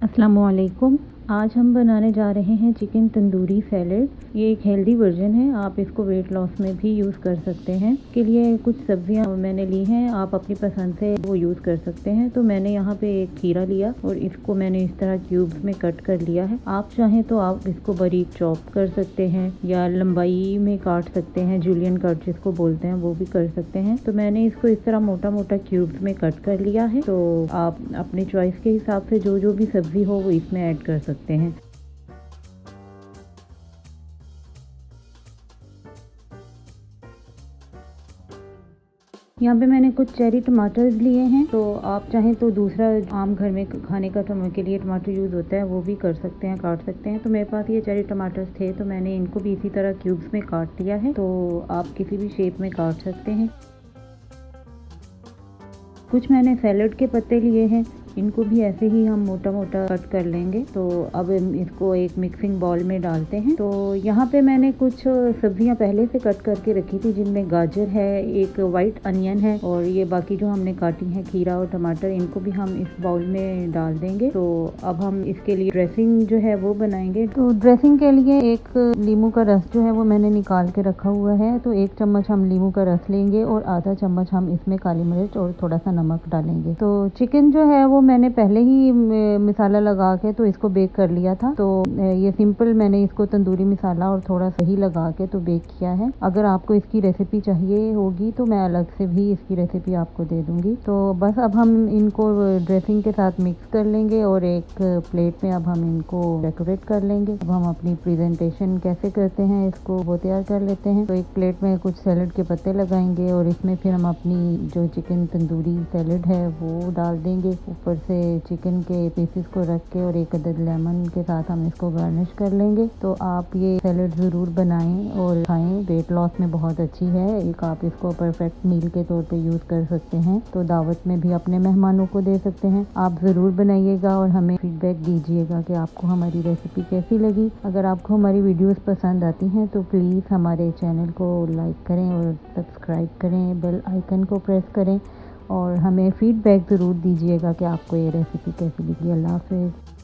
अस्सलामुअलैकुम। आज हम बनाने जा रहे हैं चिकन तंदूरी सैलेड। ये एक हेल्दी वर्जन है, आप इसको वेट लॉस में भी यूज़ कर सकते हैं। इसके लिए कुछ सब्जियां मैंने ली हैं, आप अपनी पसंद से वो यूज़ कर सकते हैं। तो मैंने यहाँ पे एक खीरा लिया और इसको मैंने इस तरह क्यूब्स में कट कर लिया है। आप चाहें तो आप इसको बारीक चॉप कर सकते हैं या लंबाई में काट सकते हैं, जूलियन कट जिसको बोलते हैं वो भी कर सकते हैं। तो मैंने इसको इस तरह मोटा मोटा क्यूब्स में कट कर लिया है। तो आप अपनी चॉइस के हिसाब से जो भी सब्जी हो वो इसमें ऐड कर सकते हैं। यहाँ पे मैंने कुछ चेरी टमाटर्स लिए हैं। तो आप चाहें तो दूसरा आम घर में खाने का के लिए टमाटर यूज़ होता है वो भी कर सकते हैं, काट सकते हैं। तो मेरे पास ये चेरी टमाटर्स थे तो मैंने इनको भी इसी तरह क्यूब्स में काट लिया है। तो आप किसी भी शेप में काट सकते हैं। कुछ मैंने सैलड के पत्ते लिए हैं, इनको भी ऐसे ही हम मोटा मोटा कट कर लेंगे। तो अब इसको एक मिक्सिंग बाउल में डालते हैं। तो यहाँ पे मैंने कुछ सब्जियाँ पहले से कट करके रखी थी, जिनमें गाजर है, एक वाइट अनियन है और ये बाकी जो हमने काटी है खीरा और टमाटर, इनको भी हम इस बाउल में डाल देंगे। तो अब हम इसके लिए ड्रेसिंग जो है वो बनाएंगे। तो ड्रेसिंग के लिए एक नींबू का रस जो है वो मैंने निकाल के रखा हुआ है। तो 1 चम्मच हम नींबू का रस लेंगे और आधा चम्मच हम इसमें काली मिर्च और थोड़ा सा नमक डालेंगे। तो चिकन जो है वो मैंने पहले ही मसाला लगा के तो इसको बेक कर लिया था। तो ये सिंपल मैंने इसको तंदूरी मसाला और थोड़ा सही लगा के तो बेक किया है। अगर आपको इसकी रेसिपी चाहिए होगी तो मैं अलग से भी इसकी रेसिपी आपको दे दूंगी। तो बस अब हम इनको ड्रेसिंग के साथ मिक्स कर लेंगे और एक प्लेट में अब हम इनको डेकोरेट कर लेंगे। अब हम अपनी प्रेजेंटेशन कैसे करते हैं इसको वो तैयार कर लेते हैं। तो एक प्लेट में कुछ सैलड के पत्ते लगाएंगे और इसमें फिर हम अपनी जो चिकन तंदूरी सैलड है वो डाल देंगे। ऊपर से चिकन के पीसेस को रख के और एक अदद लेमन के साथ हम इसको गार्निश कर लेंगे। तो आप ये सैलड ज़रूर बनाएं और खाएं, वेट लॉस में बहुत अच्छी है। एक आप इसको परफेक्ट मील के तौर पे यूज़ कर सकते हैं। तो दावत में भी अपने मेहमानों को दे सकते हैं। आप ज़रूर बनाइएगा और हमें फीडबैक दीजिएगा कि आपको हमारी रेसिपी कैसी लगी। अगर आपको हमारी वीडियोस पसंद आती हैं तो प्लीज़ हमारे चैनल को लाइक करें और सब्सक्राइब करें, बेल आइकन को प्रेस करें और हमें फ़ीडबैक ज़रूर दीजिएगा कि आपको ये रेसिपी कैसी लगी। अल्लाह हाफ़िज़।